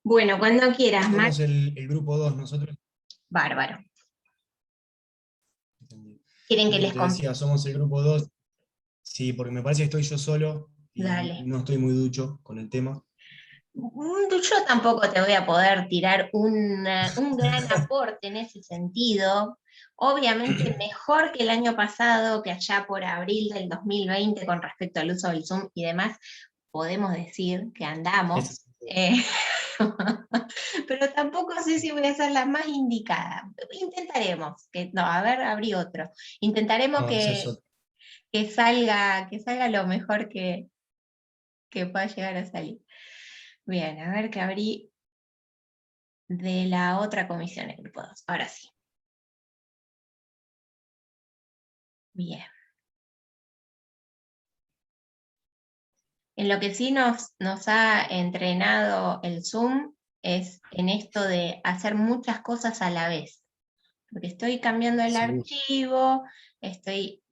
Bueno, cuando quieras, Max. Somos el grupo 2 nosotros. Bárbaro. Entendí. ¿Quieren que No, les te comp... decía, somos el grupo 2. Sí, porque me parece que estoy yo solo y Dale. no estoy muy ducho con el tema. Yo tampoco te voy a poder tirar un gran aporte en ese sentido. Obviamente mejor que el año pasado, que allá por abril del 2020, con respecto al uso del Zoom y demás, podemos decir que Eso andamos. sí. Pero tampoco sé si voy a ser la más indicada. Intentaremos, no, a ver, abrí otro. Intentaremos No, esa es otra. que salga lo mejor que pueda llegar a salir. Bien, a ver que abrí de la otra comisión, el grupo 2. Ahora sí. Bien. En lo que sí nos ha entrenado el Zoom es en esto de hacer muchas cosas a la vez. Porque estoy cambiando el Seguro. archivo, estoy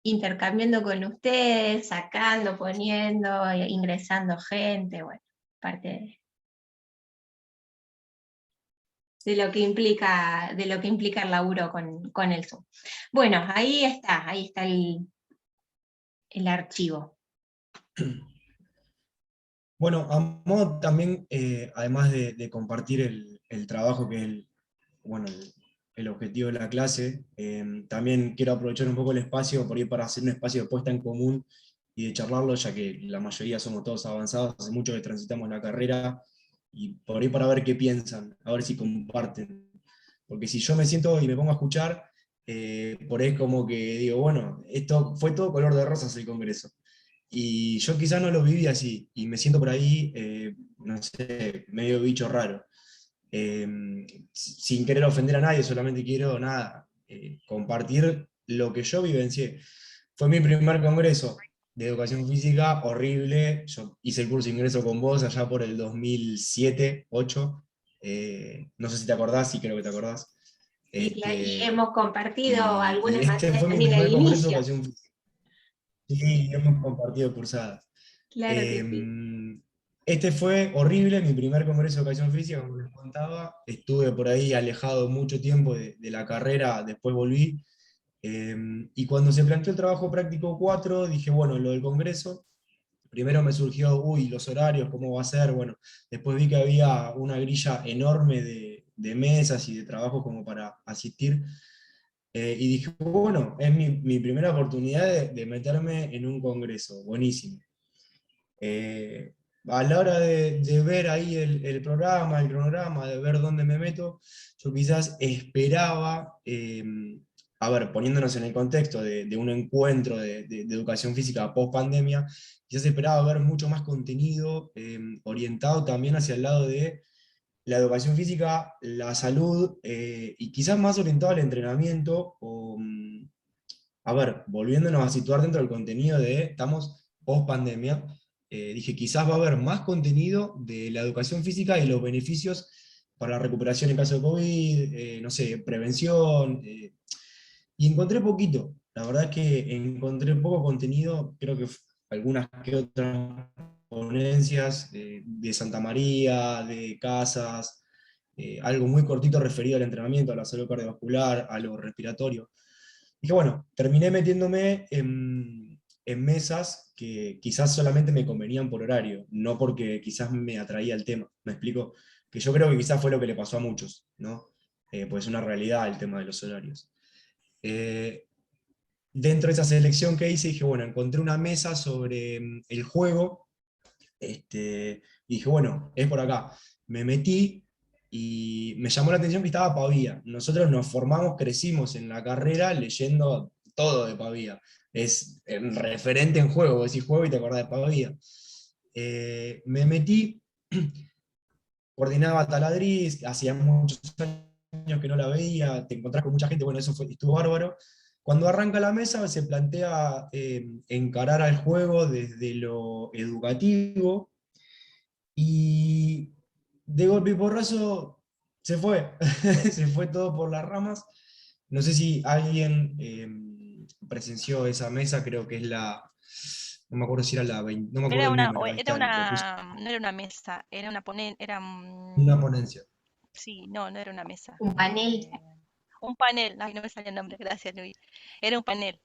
intercambiando con ustedes, sacando, poniendo, ingresando gente, bueno, parte de lo que implica el laburo con el Zoom. Bueno, ahí está el archivo. Bueno, a modo también, además de compartir el trabajo que es bueno, el objetivo de la clase, también quiero aprovechar un poco el espacio por ir para hacer un espacio de puesta en común y de charlarlo, ya que la mayoría somos todos avanzados, hace mucho que transitamos la carrera, y por ahí para ver qué piensan, a ver si comparten. Porque si yo me siento y me pongo a escuchar, por ahí es como que digo, bueno, esto fue todo color de rosas el Congreso. Y yo quizás no lo viví así, y me siento por ahí, no sé, medio bicho raro. Eh, Sin querer ofender a nadie, solamente quiero, nada, compartir lo que yo vivencié. Fue mi primer congreso de educación física, horrible. Yo hice el curso de ingreso con vos allá por el 2007, 2008. No sé si te acordás, sí creo que te acordás. Y Este, hemos compartido y algunas este materias fue mi también al primer congreso de inicio. educación física. Sí, hemos compartido cursadas. Claro que sí. Eh, este fue horrible, mi primer congreso de educación física, como les contaba. Estuve por ahí alejado mucho tiempo de la carrera, después volví. Eh, y cuando se planteó el trabajo práctico 4 dije, bueno, lo del congreso, primero me surgió, uy, los horarios, ¿cómo va a ser? Bueno, después vi que había una grilla enorme de mesas y de trabajos como para asistir. Y dije, bueno, es mi primera oportunidad de meterme en un congreso, buenísimo. A la hora de ver ahí el programa, el cronograma, de ver dónde me meto, yo quizás esperaba, a ver, poniéndonos en el contexto de un encuentro de educación física post pandemia, quizás esperaba ver mucho más contenido orientado también hacia el lado de la educación física, la salud, y quizás más orientado al entrenamiento, a ver, volviéndonos a situar dentro del contenido de, estamos post pandemia, dije, quizás va a haber más contenido de la educación física y los beneficios para la recuperación en caso de COVID, no sé, prevención, y encontré poquito. La verdad es que encontré poco contenido, creo que algunas que otras ponencias de Santa María, de Casas, algo muy cortito referido al entrenamiento, a la salud cardiovascular, a lo respiratorio. Dije, bueno, terminé metiéndome en mesas que quizás solamente me convenían por horario, no porque quizás me atraía el tema. ¿Me explico? Que yo creo que quizás fue lo que le pasó a muchos, ¿no? Pues es una realidad el tema de los horarios. Eh, Dentro de esa selección que hice, dije, bueno, encontré una mesa sobre el juego, y dije, bueno, es por acá. Me metí y me llamó la atención que estaba Pavía. Nosotros nos formamos, crecimos en la carrera leyendo todo de Pavía. Es el referente en juego, vos decís juego y te acordás de Pavía. Me metí, coordinaba Taladriz, hacía muchos años que no la veía, te encontrás con mucha gente, bueno, estuvo bárbaro. Cuando arranca la mesa se plantea encarar al juego desde lo educativo, y de golpe y porrazo se fue, se fue todo por las ramas. No sé si alguien presenció esa mesa, creo que es no me acuerdo si era la 20, no me acuerdo Era el una, número, ahí era está, lo puse. no era una mesa, era una era Una ponencia. sí, no, no era una mesa. Un panel. Un panel, ay, no me sale el nombre, gracias Luis. Era un panel,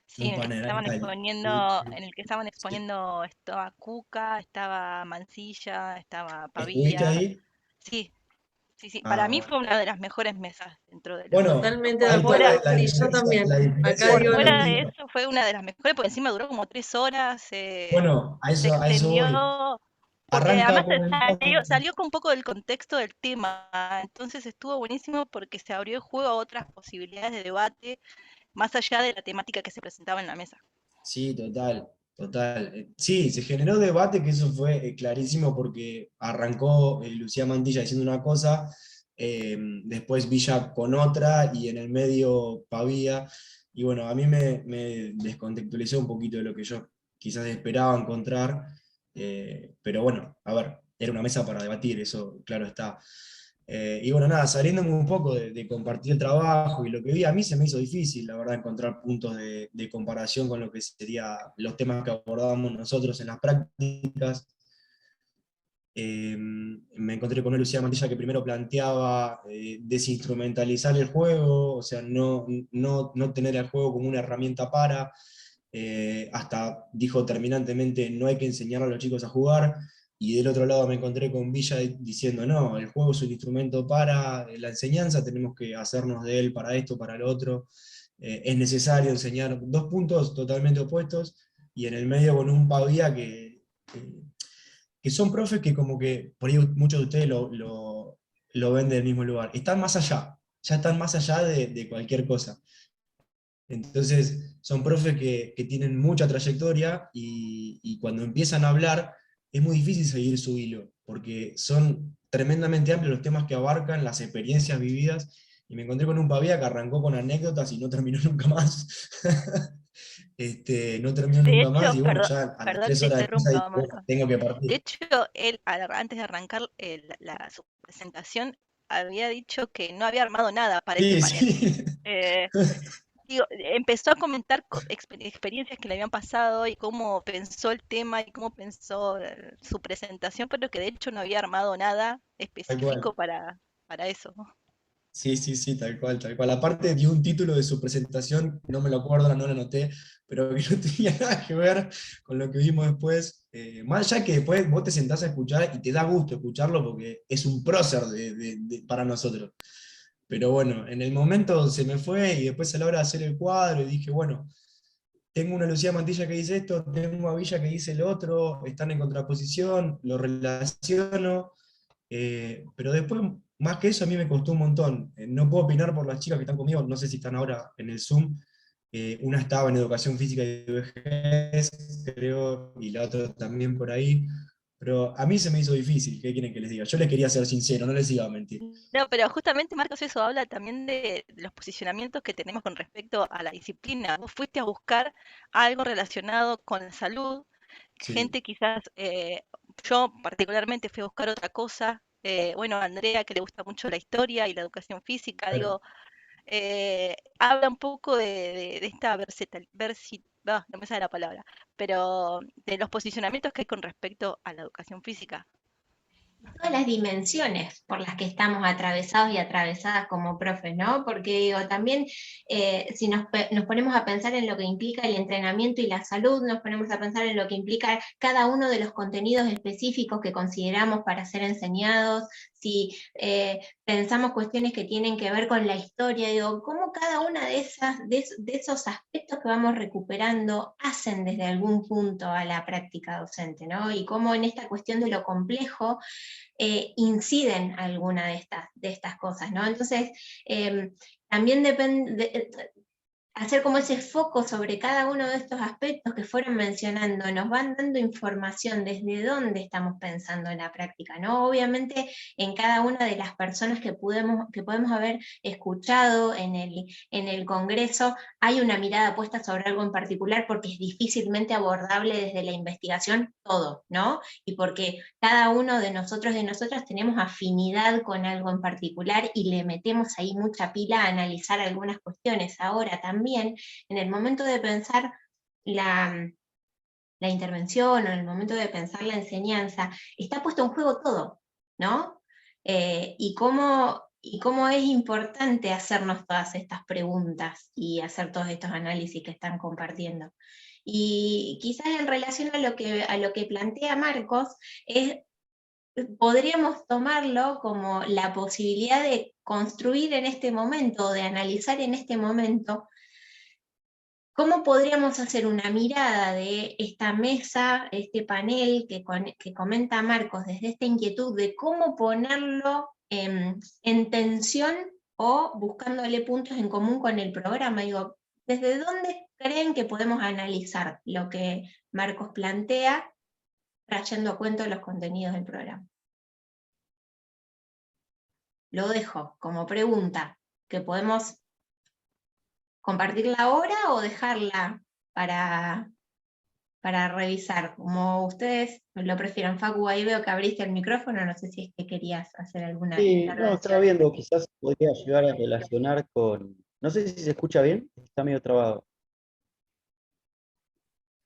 sí, Un panel, ahí está. en el que estaban Sí. exponiendo, estaba Cuca, estaba Mancilla, estaba ¿Estuviste Pavía. ahí? Sí, sí, sí. Para Ah, mí bueno. fue una de las mejores mesas dentro de Bueno, pero Totalmente de por ahí está fuera, acuerdo. la Sí, yo diferencia, también. la diferencia Acá de por digo lo fuera de mismo. eso fue una de las mejores, porque encima duró como 3 horas, Bueno, se a eso extendió, voy. porque Arranca además con el salió, paso. salió con un poco del contexto del tema, entonces estuvo buenísimo porque se abrió el juego a otras posibilidades de debate, más allá de la temática que se presentaba en la mesa. Sí, total, total. Sí, se generó debate, que eso fue clarísimo porque arrancó Lucía Mantilla diciendo una cosa, después Villa con otra y en el medio Pavía. Y bueno, a mí me descontextualizó un poquito de lo que yo quizás esperaba encontrar, pero bueno, a ver, era una mesa para debatir, eso claro está. Y bueno, nada, saliéndome un poco de compartir el trabajo y lo que vi, a mí se me hizo difícil, la verdad, encontrar puntos de comparación con lo que serían los temas que abordábamos nosotros en las prácticas. Me encontré con una Lucía Mantilla que primero planteaba desinstrumentalizar el juego, o sea, no tener el juego como una herramienta para, hasta dijo terminantemente no hay que enseñar a los chicos a jugar, y del otro lado me encontré con Villa diciendo no, el juego es un instrumento para la enseñanza, tenemos que hacernos de él para esto, para lo otro, es necesario enseñar dos puntos totalmente opuestos, y en el medio con un Pavía que son profes que como que, por ahí muchos de ustedes lo ven del mismo lugar, están más allá, ya están más allá de cualquier cosa. Entonces, son profes que tienen mucha trayectoria y cuando empiezan a hablar es muy difícil seguir su hilo, porque son tremendamente amplios los temas que abarcan, las experiencias vividas, y me encontré con un Pavía que arrancó con anécdotas y no terminó nunca más. No terminó De nunca más, hecho, y bueno, ya a las perdón que 3 te horas de mesa dije, interrumpa, bueno, Marco. tengo que De partir. hecho, él, antes de arrancar su presentación, había dicho que no había armado nada para ese Sí, panel. sí. Eh, Digo, empezó a comentar experiencias que le habían pasado y cómo pensó el tema y cómo pensó su presentación, pero que de hecho no había armado nada Tal específico cual. para eso. Sí, sí, sí, tal cual, tal cual. Aparte dio un título de su presentación, no me lo acuerdo, no lo anoté, pero que no tenía nada que ver con lo que vimos después. Más allá que después vos te sentás a escuchar y te da gusto escucharlo porque es un prócer para nosotros. Pero bueno, en el momento se me fue y después a la hora de hacer el cuadro y dije, bueno, tengo una Lucía Mantilla que dice esto, tengo a Villa que dice lo otro, están en contraposición, lo relaciono. Pero después, más que eso, a mí me costó un montón. No puedo opinar por las chicas que están conmigo, no sé si están ahora en el Zoom. Una estaba en educación física y vejez, creo, y la otra también por ahí. Pero a mí se me hizo difícil, ¿qué quieren que les diga? Yo les quería ser sincero, no les iba a mentir. No, pero justamente Marcos eso habla también de los posicionamientos que tenemos con respecto a la disciplina. Vos fuiste a buscar algo relacionado con la salud, Sí, gente quizás, yo particularmente fui a buscar otra cosa. Bueno, a Andrea que le gusta mucho la historia y la educación física, claro. digo, habla un poco de esta no me sale la palabra, pero de los posicionamientos que hay con respecto a la educación física. Todas las dimensiones por las que estamos atravesados y atravesadas como profes, ¿no? Porque digo, también si nos ponemos a pensar en lo que implica el entrenamiento y la salud, nos ponemos a pensar en lo que implica cada uno de los contenidos específicos que consideramos para ser enseñados, si pensamos cuestiones que tienen que ver con la historia, digo, cómo cada una de esos aspectos que vamos recuperando hacen desde algún punto a la práctica docente, ¿no? Y cómo en esta cuestión de lo complejo inciden alguna de estas cosas, ¿no? Entonces, también depende, hacer como ese foco sobre cada uno de estos aspectos que fueron mencionando, nos van dando información desde dónde estamos pensando en la práctica, ¿no? Obviamente en cada una de las personas que podemos haber escuchado en el Congreso hay una mirada puesta sobre algo en particular porque es difícilmente abordable desde la investigación todo, ¿no? Y porque cada uno de nosotros, de nosotras, tenemos afinidad con algo en particular y le metemos ahí mucha pila a analizar algunas cuestiones. Ahora también, en el momento de pensar la, la intervención o en el momento de pensar la enseñanza, está puesto en juego todo, ¿no? Y cómo es importante hacernos todas estas preguntas y hacer todos estos análisis que están compartiendo. Y quizás en relación a lo que plantea Marcos, podríamos tomarlo como la posibilidad de construir en este momento, o de analizar en este momento, cómo podríamos hacer una mirada de esta mesa, este panel que comenta Marcos, desde esta inquietud de cómo ponerlo en tensión o buscándole puntos en común con el programa. Digo, ¿desde dónde creen que podemos analizar lo que Marcos plantea, trayendo a cuento los contenidos del programa? Lo dejo como pregunta, que podemos compartirla ahora o dejarla para revisar, como ustedes lo prefieran. Facu, ahí veo que abriste el micrófono, no sé si es que querías hacer alguna Sí, no, estaba intervención. viendo, quizás podría llegar a relacionar con. No sé si se escucha bien, está medio trabado.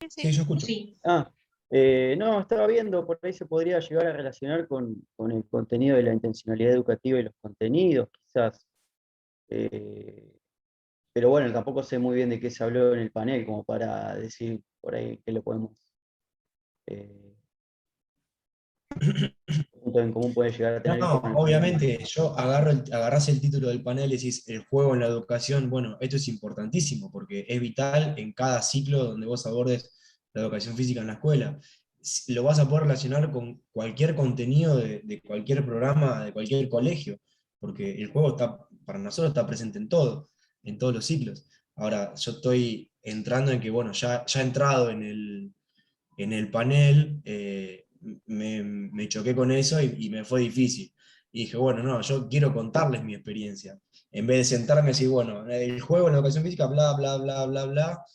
Sí, Sí, sí. yo escucho. Sí, No, estaba viendo, por ahí se podría llegar a relacionar con el contenido de la intencionalidad educativa y los contenidos, quizás. Eh, pero bueno, tampoco sé muy bien de qué se habló en el panel, como para decir por ahí que lo podemos. Punto en común puede llegar a No, tener no, con el programa. obviamente, yo agarrás el título del panel y decís, el juego en la educación, bueno, esto es importantísimo, porque es vital en cada ciclo donde vos abordes la educación física en la escuela. Lo vas a poder relacionar con cualquier contenido de cualquier programa, de cualquier colegio, porque el juego está, para nosotros está presente en todos los ciclos. Ahora, yo estoy entrando en que, bueno, ya he entrado en el panel, me choqué con eso y me fue difícil. Y dije, bueno, no, yo quiero contarles mi experiencia. En vez de sentarme y decir, bueno, el juego en la educación física, bla, bla, bla, bla, bla,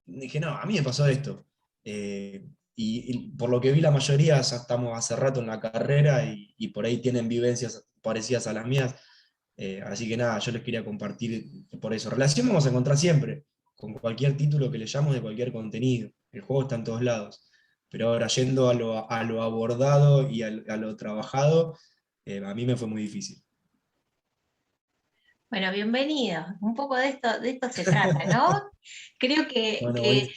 dije, no, a mí me pasó esto. Y por lo que vi, la mayoría ya estamos hace rato en la carrera y por ahí tienen vivencias parecidas a las mías. Así que nada, yo les quería compartir por eso. Relación vamos a encontrar siempre, con cualquier título que le llamamos de cualquier contenido. El juego está en todos lados. Pero ahora, yendo a lo abordado y a lo trabajado, a mí me fue muy difícil. bueno, bienvenidos. Un poco de esto se trata, ¿no? Creo Bueno, que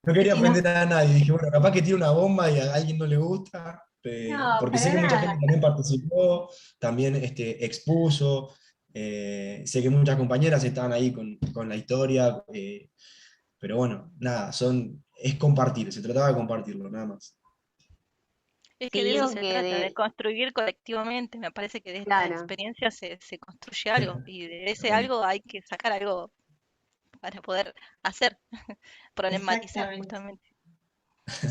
no quería si nos... aprender a nadie. Dije, bueno, capaz que tiene una bomba y a alguien no le gusta, No, porque sé para que mucha gente nada. también participó, también expuso. Sé que muchas compañeras estaban ahí con la historia, pero bueno, nada, es compartir, se trataba de compartirlo, nada más. Es que de Sí, eso Creo se que trata, de construir colectivamente. Me parece que de esta claro, experiencia se construye algo y de ese Bueno, algo hay que sacar algo para poder hacer, problematizar exactamente. justamente.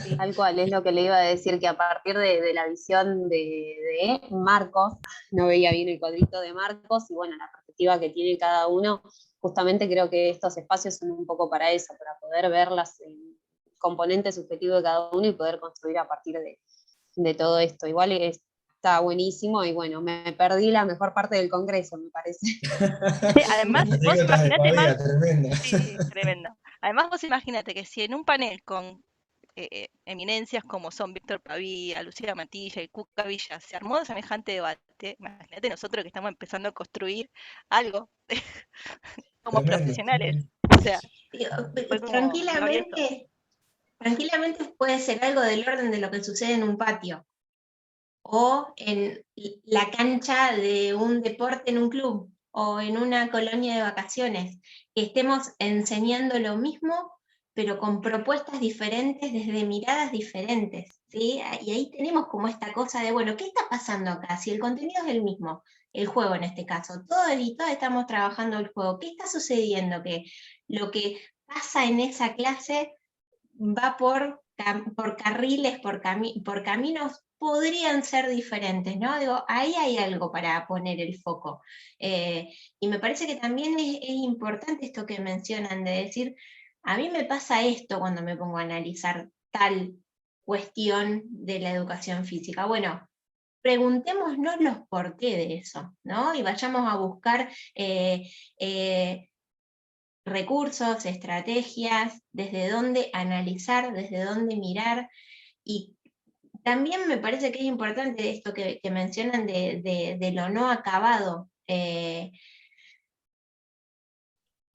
Sí. tal cual, es lo que le iba a decir, que a partir de la visión de Marcos, no veía bien el cuadrito de Marcos, y bueno, la perspectiva que tiene cada uno, justamente creo que estos espacios son un poco para eso, para poder ver las componentes subjetivos de cada uno y poder construir a partir de todo esto. Igual está buenísimo y bueno, me perdí la mejor parte del congreso, me parece. Sí, además, vos anécdotas de imaginate más, Pavía, tremenda. sí, tremendo. Además, vos imagínate que si en un panel con eminencias como son Víctor Pavía, Lucía Matilla y Cuca Villa se armó semejante debate, imagínate nosotros que estamos empezando a construir algo como Tremendo. profesionales. O sea, Digo, fue como glorioso. tranquilamente puede ser algo del orden de lo que sucede en un patio o en la cancha de un deporte en un club o en una colonia de vacaciones, que estemos enseñando lo mismo, pero con propuestas diferentes desde miradas diferentes, ¿sí? Y ahí tenemos como esta cosa de, bueno, ¿qué está pasando acá? Si el contenido es el mismo, el juego en este caso, todos y todas estamos trabajando el juego, ¿qué está sucediendo? Que lo que pasa en esa clase va por carriles, por caminos, podrían ser diferentes, ¿no? Digo, ahí hay algo para poner el foco. Y me parece que también es importante esto que mencionan de decir, a mí me pasa esto cuando me pongo a analizar tal cuestión de la educación física. Bueno, preguntémonos los por qué de eso, ¿no? Y vayamos a buscar recursos, estrategias, desde dónde analizar, desde dónde mirar, y también me parece que es importante esto que mencionan de lo no acabado.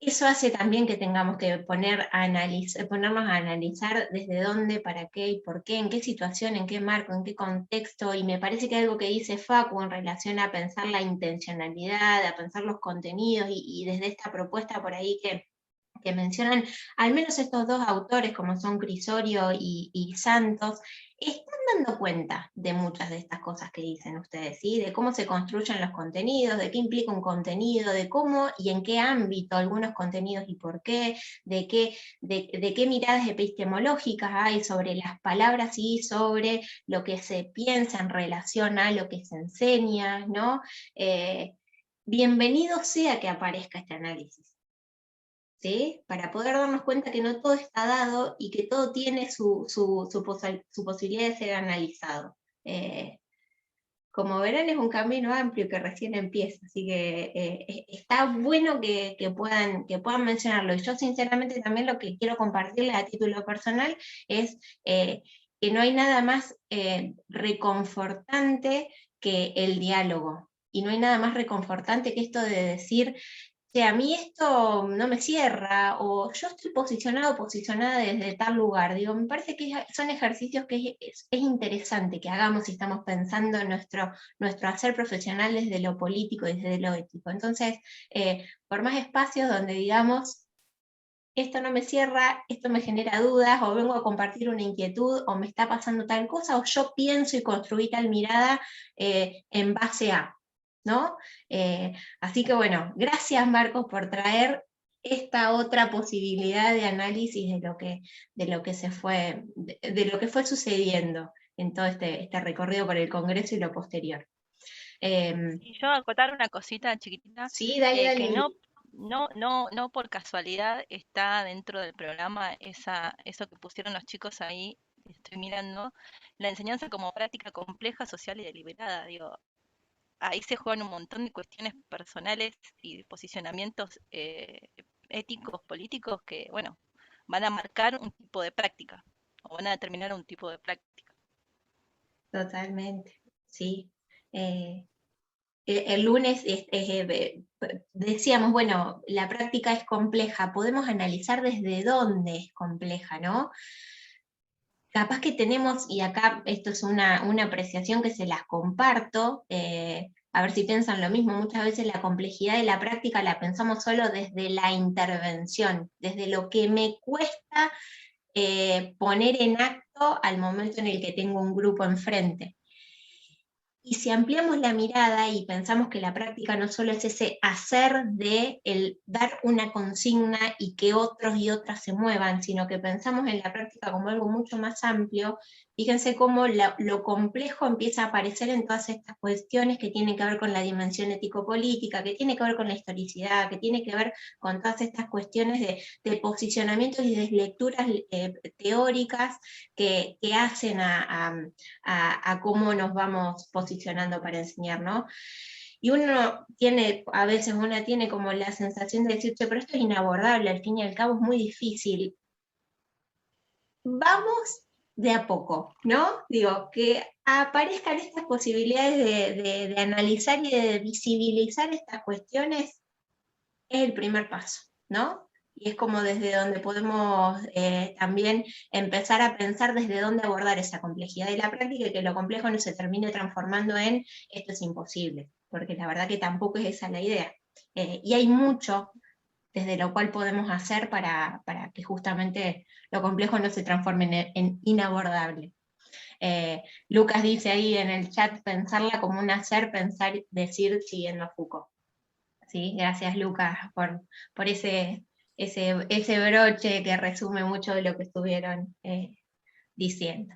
Eso hace también que tengamos que ponernos a analizar desde dónde, para qué y por qué, en qué situación, en qué marco, en qué contexto, y me parece que algo que dice Facu en relación a pensar la intencionalidad, a pensar los contenidos, y desde esta propuesta por ahí que mencionan, al menos estos dos autores, como son Crisorio y Santos, están dando cuenta de muchas de estas cosas que dicen ustedes, ¿sí? De cómo se construyen los contenidos, de qué implica un contenido, de cómo y en qué ámbito algunos contenidos y por qué, de qué miradas epistemológicas hay sobre las palabras y sobre lo que se piensa en relación a lo que se enseña, ¿no? Bienvenido sea que aparezca este análisis, ¿sí? Para poder darnos cuenta que no todo está dado y que todo tiene su posibilidad de ser analizado. Como verán, es un camino amplio que recién empieza, así que está bueno que puedan mencionarlo. Y yo sinceramente también lo que quiero compartirles a título personal es que no hay nada más reconfortante que el diálogo, y no hay nada más reconfortante que esto de decir, a mí esto no me cierra, o yo estoy posicionada desde tal lugar. Digo, me parece que son ejercicios que es interesante que hagamos si estamos pensando en nuestro hacer profesional desde lo político y desde lo ético. Entonces, por más espacios donde digamos, esto no me cierra, esto me genera dudas, o vengo a compartir una inquietud, o me está pasando tal cosa, o yo pienso y construí tal mirada en base a, ¿no? Así que bueno, gracias Marcos por traer esta otra posibilidad de análisis de lo que fue sucediendo en todo este recorrido por el Congreso y lo posterior. Y yo acotar una cosita chiquitita, Sí, dale. que no por casualidad está dentro del programa eso que pusieron los chicos ahí, estoy mirando, la enseñanza como práctica compleja, social y deliberada. Digo, ahí se juegan un montón de cuestiones personales y de posicionamientos éticos, políticos, que, bueno, van a marcar un tipo de práctica, o van a determinar un tipo de práctica. Totalmente, sí. El lunes decíamos, bueno, la práctica es compleja, podemos analizar desde dónde es compleja, ¿no? Capaz que tenemos, y acá esto es una apreciación que se las comparto, a ver si piensan lo mismo, muchas veces la complejidad de la práctica la pensamos solo desde la intervención, desde lo que me cuesta poner en acto al momento en el que tengo un grupo enfrente. Y si ampliamos la mirada y pensamos que la práctica no solo es ese hacer de el dar una consigna y que otros y otras se muevan, sino que pensamos en la práctica como algo mucho más amplio, fíjense cómo lo complejo empieza a aparecer en todas estas cuestiones que tienen que ver con la dimensión ético-política, que tiene que ver con la historicidad, que tiene que ver con todas estas cuestiones de posicionamientos y de lecturas teóricas que hacen a cómo nos vamos posicionando para enseñar, ¿no? Y uno tiene, a veces una tiene como la sensación de decir, pero esto es inabordable, al fin y al cabo es muy difícil. Vamos de a poco, ¿no? Digo, que aparezcan estas posibilidades de analizar y de visibilizar estas cuestiones es el primer paso, ¿no? Y es como desde donde podemos también empezar a pensar desde dónde abordar esa complejidad de la práctica, y que lo complejo no se termine transformando en esto es imposible, porque la verdad que tampoco es esa la idea. Y hay mucho desde lo cual podemos hacer para que justamente lo complejo no se transforme en inabordable. Lucas dice ahí en el chat, pensarla como un hacer, pensar, decir, siguiendo a Foucault. ¿Sí? Gracias Lucas por ese broche que resume mucho de lo que estuvieron diciendo.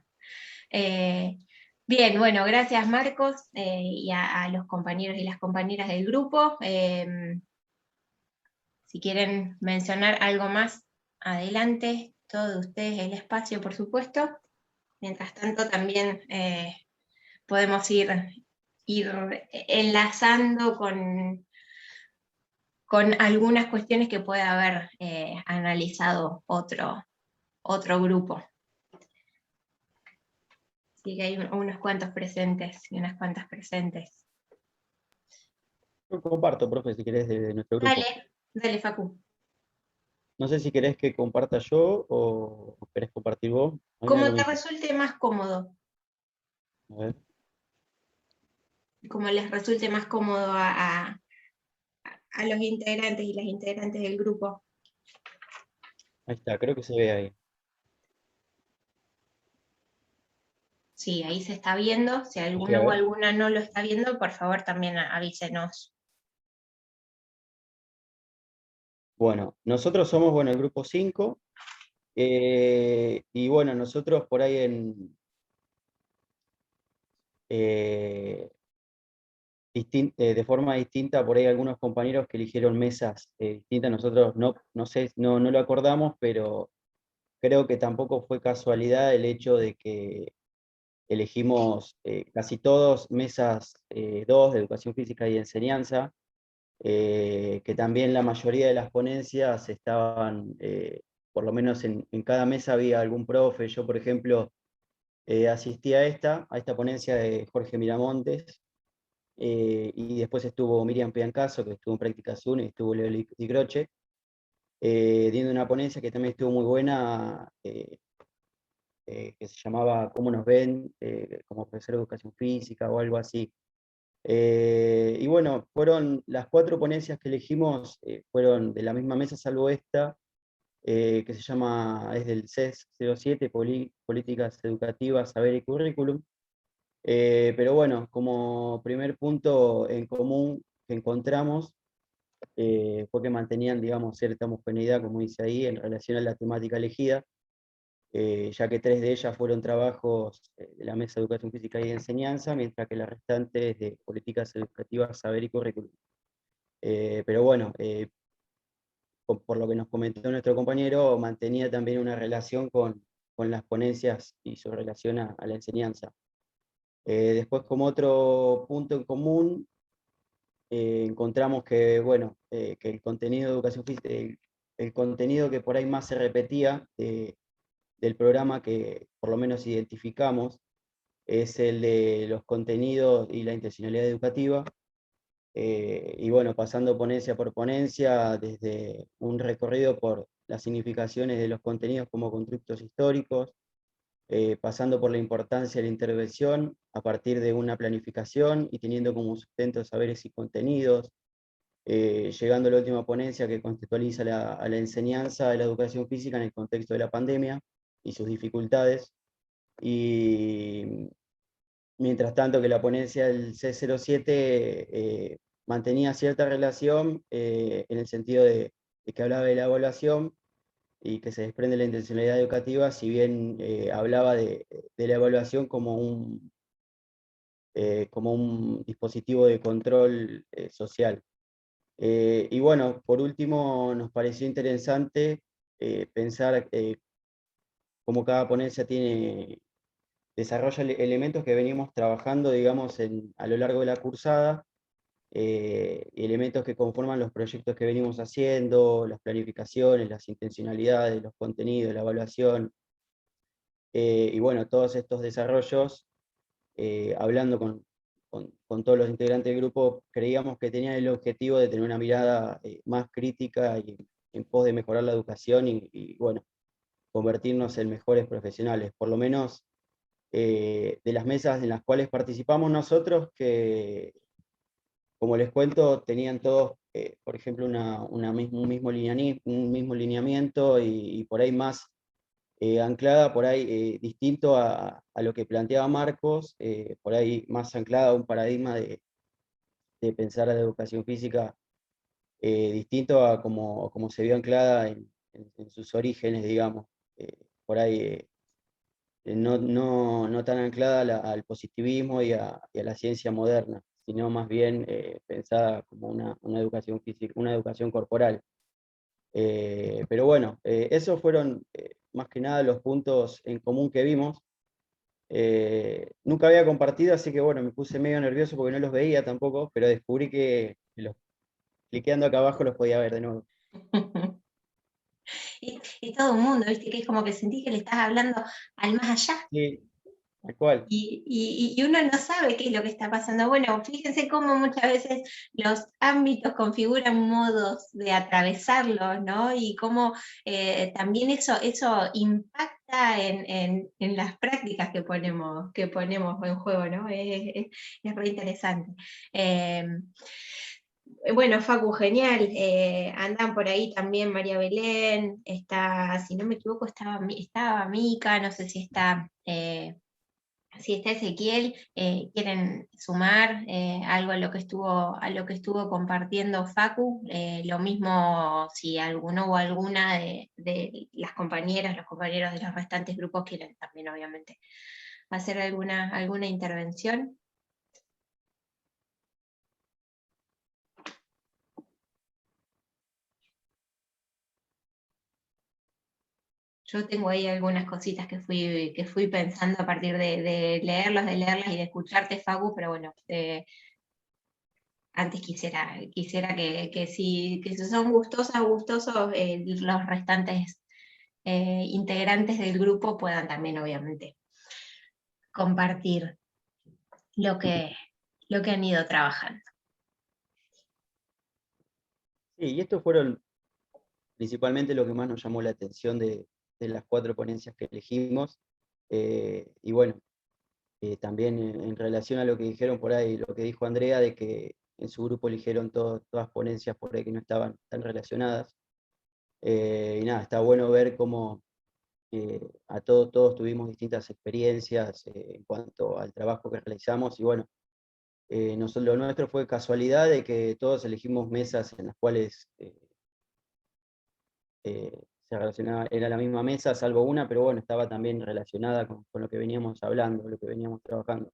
Bien, bueno, gracias Marcos y a los compañeros y las compañeras del grupo. Si quieren mencionar algo más, adelante, todos ustedes el espacio, por supuesto. Mientras tanto, también podemos ir enlazando con con algunas cuestiones que puede haber analizado otro grupo. Así que hay unos cuantos presentes y unas cuantas presentes. Yo comparto, profe, si querés, de nuestro grupo. Dale, Facu. No sé si querés que comparta yo o querés compartir vos. A mí me da Como lo te mismo. resulte más cómodo, A ver. como les resulte más cómodo a los integrantes y las integrantes del grupo. Ahí está, creo que se ve ahí. Sí, ahí se está viendo. Si Sí, a alguno o ver. alguna no lo está viendo, por favor también avísenos. Bueno, nosotros somos, bueno, el grupo 5. Y bueno, nosotros por ahí de forma distinta, por ahí algunos compañeros que eligieron mesas distintas, nosotros no sé, no lo acordamos, pero creo que tampoco fue casualidad el hecho de que elegimos casi todos mesas 2 de educación física y enseñanza, que también la mayoría de las ponencias estaban, por lo menos en cada mesa había algún profe. Yo, por ejemplo, asistí a esta ponencia de Jorge Miramontes, y después estuvo Miriam Piancaso, que estuvo en Prácticas 1, y estuvo Leo Di Croce, dando una ponencia que también estuvo muy buena, que se llamaba ¿Cómo nos ven? Como profesor de educación física o algo así. Y bueno, fueron las 4 ponencias que elegimos, fueron de la misma mesa, salvo esta, que se llama, es del CES 07, Políticas Educativas, Saber y Currículum. Pero bueno, como primer punto en común que encontramos, fue que mantenían, digamos, cierta homogeneidad, como dice ahí, en relación a la temática elegida, ya que 3 de ellas fueron trabajos de la Mesa de Educación Física y Enseñanza, mientras que las restantes de Políticas Educativas, Saber y Currículum. Pero bueno, por lo que nos comentó nuestro compañero, mantenía también una relación con las ponencias y su relación a la enseñanza. Después, como otro punto en común, encontramos que, bueno, que el contenido de educación física, el contenido que por ahí más se repetía del programa, que por lo menos identificamos, es el de los contenidos y la intencionalidad educativa. Y bueno, pasando ponencia por ponencia, desde un recorrido por las significaciones de los contenidos como constructos históricos, pasando por la importancia de la intervención a partir de una planificación y teniendo como sustento saberes y contenidos, llegando a la última ponencia que contextualiza a la enseñanza de la educación física en el contexto de la pandemia y sus dificultades. Y mientras tanto que la ponencia del C07 mantenía cierta relación en el sentido de que hablaba de la evaluación y que se desprende la intencionalidad educativa, si bien hablaba de la evaluación como un dispositivo de control social. Y bueno, por último, nos pareció interesante pensar cómo cada ponencia desarrolla elementos que venimos trabajando, digamos, a lo largo de la cursada, elementos que conforman los proyectos que venimos haciendo, las planificaciones, las intencionalidades, los contenidos, la evaluación, y bueno, todos estos desarrollos, hablando con todos los integrantes del grupo, creíamos que tenían el objetivo de tener una mirada más crítica y en pos de mejorar la educación y bueno, convertirnos en mejores profesionales, por lo menos de las mesas en las cuales participamos nosotros, que como les cuento, tenían todos, por ejemplo, un mismo lineamiento y por ahí más anclada, por ahí distinto a lo que planteaba Marcos, por ahí más anclada a un paradigma de pensar a la educación física distinto a como se vio anclada en sus orígenes, digamos. Por ahí no tan anclada al positivismo y a la ciencia moderna, sino más bien pensada como una educación física, una educación corporal. Pero bueno, esos fueron más que nada los puntos en común que vimos. Nunca había compartido, así que bueno, me puse medio nervioso porque no los veía tampoco, pero descubrí que cliqueando acá abajo los podía ver de nuevo. Y todo el mundo, ¿viste? Que es como que sentí que le estás hablando al más allá. Sí, tal cual. Y uno no sabe qué es lo que está pasando. Bueno, fíjense cómo muchas veces los ámbitos configuran modos de atravesarlos, ¿no? Y cómo también eso impacta en las prácticas que ponemos en juego, ¿no? Es re interesante. Bueno, Facu, genial. Andan por ahí también María Belén, está, si no me equivoco, estaba Mica, no sé si está Ezequiel. ¿Quieren sumar algo a lo que estuvo compartiendo Facu? Lo mismo si alguno o alguna de las compañeras, los compañeros de los restantes grupos quieren también, obviamente, hacer alguna intervención. Yo tengo ahí algunas cositas que fui pensando a partir de leerlas y de escucharte, Facu, pero bueno, antes quisiera que si son gustosos, los restantes integrantes del grupo puedan también, obviamente, compartir lo que han ido trabajando. Sí, y estos fueron principalmente lo que más nos llamó la atención de las 4 ponencias que elegimos. Y bueno, también en relación a lo que dijeron por ahí, lo que dijo Andrea, de que en su grupo eligieron todas ponencias por ahí que no estaban tan relacionadas. Y nada, está bueno ver cómo todos tuvimos distintas experiencias en cuanto al trabajo que realizamos. Y bueno, lo nuestro fue casualidad de que todos elegimos mesas en las cuales se relacionaba, era la misma mesa, salvo una, pero bueno, estaba también relacionada con lo que veníamos hablando, lo que veníamos trabajando.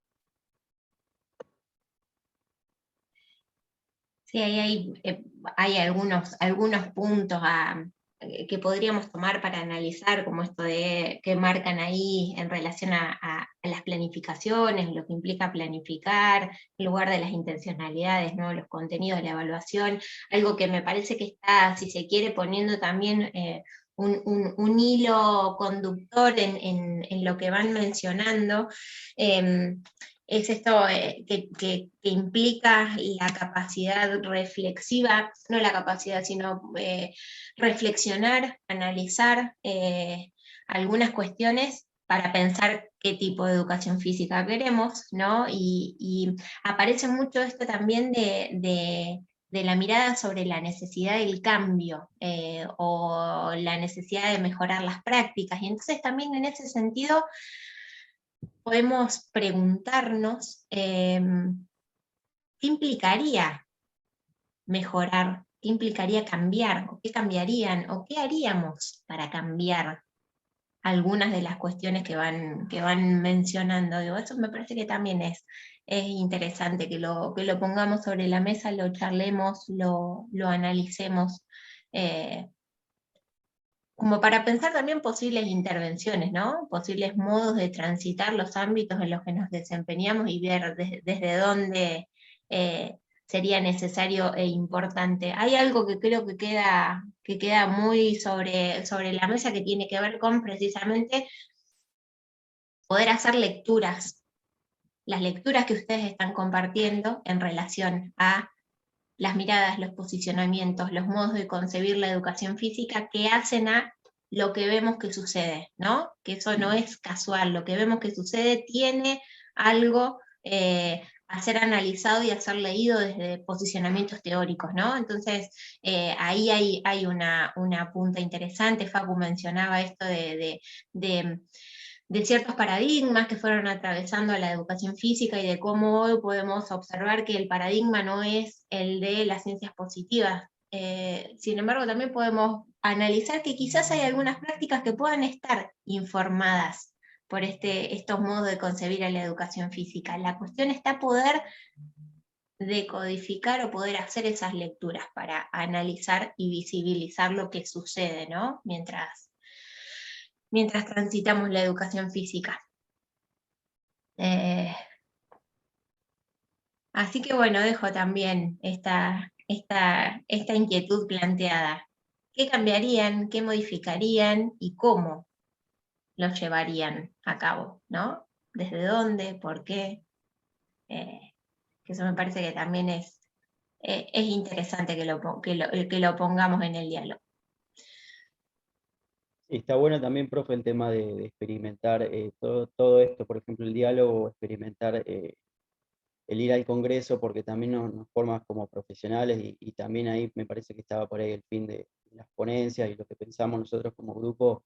Sí, ahí hay algunos puntos que podríamos tomar para analizar, como esto de que marcan ahí en relación a las planificaciones, lo que implica planificar, en lugar de las intencionalidades, ¿no? Los contenidos, la evaluación, algo que me parece que está, si se quiere, poniendo también un hilo conductor en lo que van mencionando. Es esto que implica la capacidad reflexiva, no la capacidad, sino reflexionar, analizar algunas cuestiones para pensar qué tipo de educación física queremos, ¿no? Y aparece mucho esto también de la mirada sobre la necesidad del cambio o la necesidad de mejorar las prácticas. Y entonces también en ese sentido podemos preguntarnos qué implicaría mejorar, qué implicaría cambiar, o qué cambiarían, o qué haríamos para cambiar algunas de las cuestiones que van mencionando. Digo, eso me parece que también es interesante que lo pongamos sobre la mesa, lo charlemos, lo analicemos, como para pensar también posibles intervenciones, ¿no? Posibles modos de transitar los ámbitos en los que nos desempeñamos y ver desde dónde sería necesario e importante. Hay algo que creo que queda muy sobre la mesa, que tiene que ver con precisamente poder hacer lecturas, las lecturas que ustedes están compartiendo en relación a las miradas, los posicionamientos, los modos de concebir la educación física que hacen a lo que vemos que sucede, ¿no? Que eso no es casual, lo que vemos que sucede tiene algo a ser analizado y a ser leído desde posicionamientos teóricos, ¿no? Entonces, ahí hay una punta interesante. Facu mencionaba esto de ciertos paradigmas que fueron atravesando la educación física y de cómo hoy podemos observar que el paradigma no es el de las ciencias positivas. Sin embargo, también podemos analizar que quizás hay algunas prácticas que puedan estar informadas por estos modos de concebir a la educación física. La cuestión está poder decodificar o poder hacer esas lecturas para analizar y visibilizar lo que sucede, ¿no? Mientras transitamos la educación física. Así que bueno, dejo también esta esta inquietud planteada. ¿Qué cambiarían, qué modificarían y cómo lo llevarían a cabo, ¿no? ¿Desde dónde? ¿Por qué? Que eso me parece que también es interesante que lo pongamos en el diálogo. Y está bueno también, profe, el tema de experimentar todo esto, por ejemplo, el diálogo, experimentar el ir al Congreso, porque también nos forma como profesionales y también ahí me parece que estaba por ahí el fin de las ponencias y lo que pensamos nosotros como grupo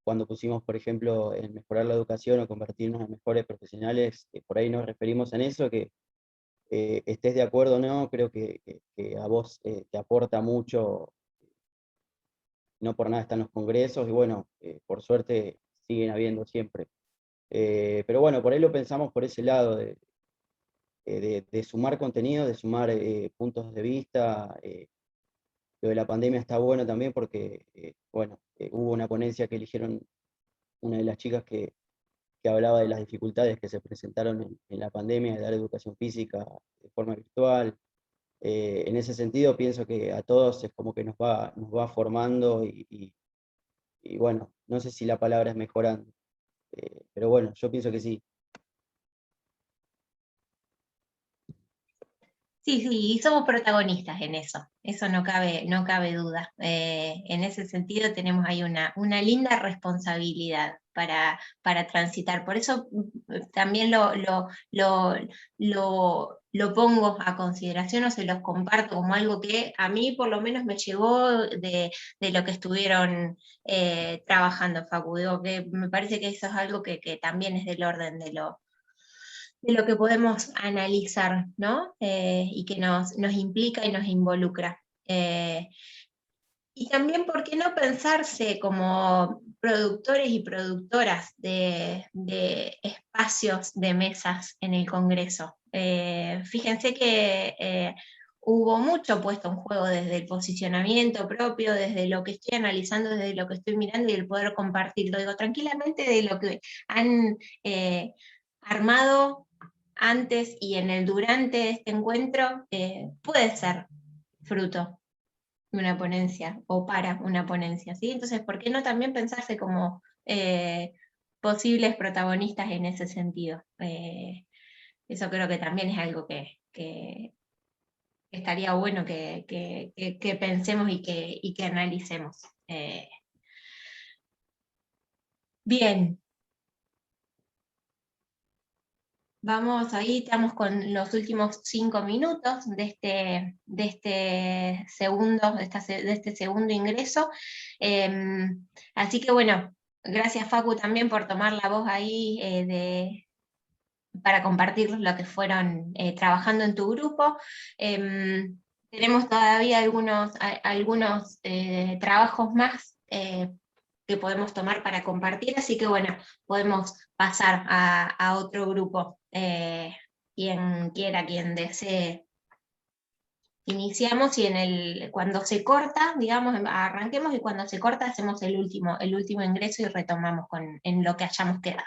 cuando pusimos, por ejemplo, en mejorar la educación o convertirnos en mejores profesionales, por ahí nos referimos en eso, que estés de acuerdo o no, creo que a vos te aporta mucho, no por nada están los congresos, y bueno, por suerte siguen habiendo siempre. Pero bueno, por ahí lo pensamos por ese lado, de sumar contenido, de sumar puntos de vista. Lo de la pandemia está bueno también porque, bueno, hubo una ponencia que eligieron una de las chicas que hablaba de las dificultades que se presentaron en la pandemia de dar educación física de forma virtual. En ese sentido pienso que a todos es como que nos va formando y bueno, no sé si la palabra es mejorando, pero bueno, yo pienso que sí. Sí, sí, y somos protagonistas en eso no cabe duda. En ese sentido tenemos ahí una linda responsabilidad para transitar. Por eso también lo pongo a consideración o se los comparto como algo que a mí por lo menos me llegó de lo que estuvieron trabajando, Facu. Digo, que me parece que eso es algo que también es del orden de lo que podemos analizar, ¿no? Y que nos implica y nos involucra. Y también, ¿por qué no pensarse como productores y productoras de espacios de mesas en el Congreso? Fíjense que hubo mucho puesto en juego desde el posicionamiento propio, desde lo que estoy analizando, desde lo que estoy mirando y el poder compartirlo. Digo, tranquilamente de lo que han armado antes y en el durante de este encuentro puede ser fruto de una ponencia o para una ponencia, ¿sí? Entonces, ¿por qué no también pensarse como posibles protagonistas en ese sentido? Eso creo que también es algo que estaría bueno que pensemos y que analicemos. Bien. Vamos, ahí estamos con los últimos 5 minutos de este segundo ingreso. Así que bueno, gracias Facu también por tomar la voz ahí para compartir lo que fueron trabajando en tu grupo. Tenemos todavía algunos trabajos más que podemos tomar para compartir, así que bueno, podemos pasar a otro grupo. Quien quiera, quien desee. Iniciamos y cuando se corta, digamos, arranquemos y cuando se corta hacemos el último ingreso y retomamos en lo que hayamos quedado.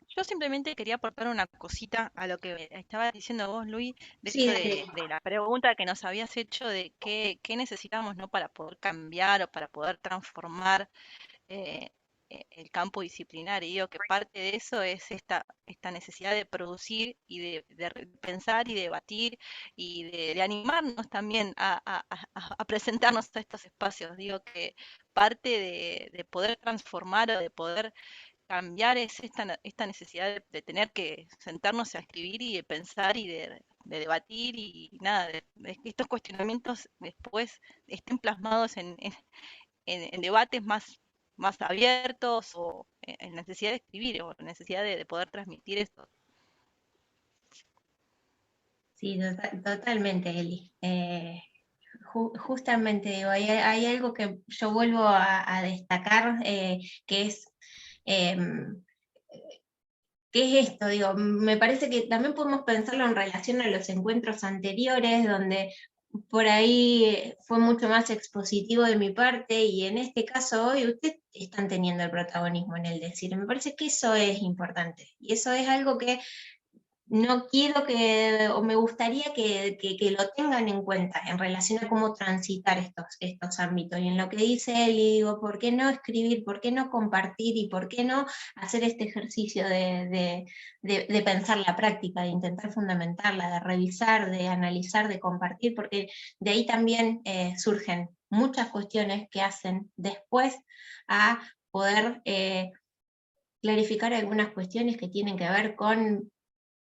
Yo simplemente quería aportar una cosita a lo que estaba diciendo vos, Luis, de Sí, esto de la pregunta que nos habías hecho de qué necesitamos, ¿no? Para poder cambiar o para poder transformar eh, el campo disciplinario. Y digo que parte de eso es esta necesidad de producir y de pensar y debatir y de animarnos también a presentarnos a estos espacios. Digo que parte de poder transformar o de poder cambiar es esta necesidad de tener que sentarnos a escribir y de pensar y de debatir y nada, de que estos cuestionamientos después estén plasmados en debates más abiertos o en necesidad de escribir o necesidad de poder transmitir esto. sí, totalmente, Eli. Justamente, digo, hay algo que yo vuelvo a destacar, que es ¿qué es esto? Digo, me parece que también podemos pensarlo en relación a los encuentros anteriores, donde por ahí fue mucho más expositivo de mi parte, y en este caso hoy ustedes están teniendo el protagonismo en el decir. Me parece que eso es importante, y eso es algo que no quiero que, o me gustaría que lo tengan en cuenta en relación a cómo transitar estos ámbitos. Y en lo que dice él, y digo, ¿por qué no escribir? ¿Por qué no compartir? ¿Y por qué no hacer este ejercicio de pensar la práctica, de intentar fundamentarla, de revisar, de analizar, de compartir? Porque de ahí también surgen muchas cuestiones que hacen después a poder clarificar algunas cuestiones que tienen que ver con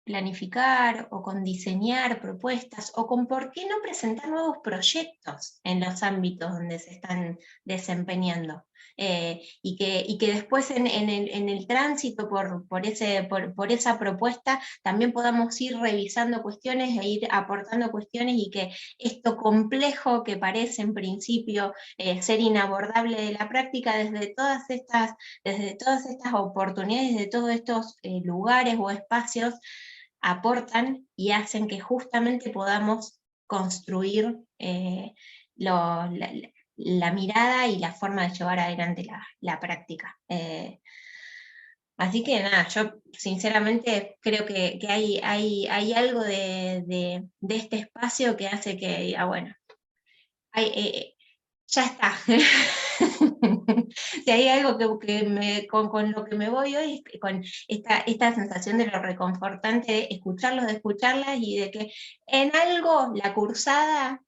planificar o con diseñar propuestas o con por qué no presentar nuevos proyectos en los ámbitos donde se están desempeñando. Y que después en el tránsito por esa propuesta también podamos ir revisando cuestiones e ir aportando cuestiones, y que esto complejo que parece en principio ser inabordable de la práctica, desde todas estas oportunidades, de todos estos lugares o espacios, aportan y hacen que justamente podamos construir la mirada y la forma de llevar adelante la práctica. Así que nada, yo sinceramente creo que hay algo de este espacio que hace que, bueno, ya está. Si hay algo con lo que me voy hoy, es con esta sensación de lo reconfortante de escucharlos, de escucharlas, y de que en algo la cursada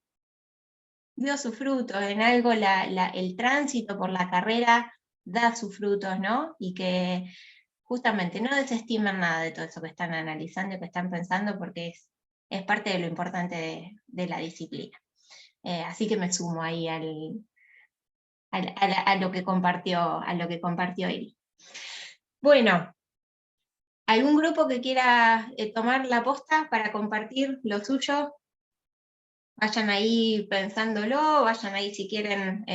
dio sus frutos, en algo el tránsito por la carrera da sus frutos, ¿no? Y que justamente no desestiman nada de todo eso que están analizando y que están pensando, porque es parte de lo importante de la disciplina. Así que me sumo ahí a lo que compartió Eri. Bueno, ¿algún grupo que quiera tomar la posta para compartir lo suyo? Vayan ahí pensándolo, vayan ahí si quieren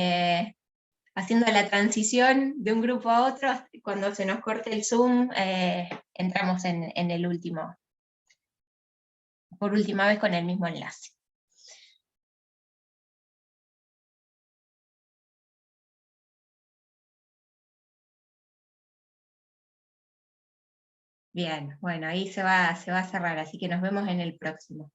haciendo la transición de un grupo a otro. Cuando se nos corte el Zoom, entramos en el último, por última vez con el mismo enlace. Bien, bueno, ahí se va a cerrar, así que nos vemos en el próximo.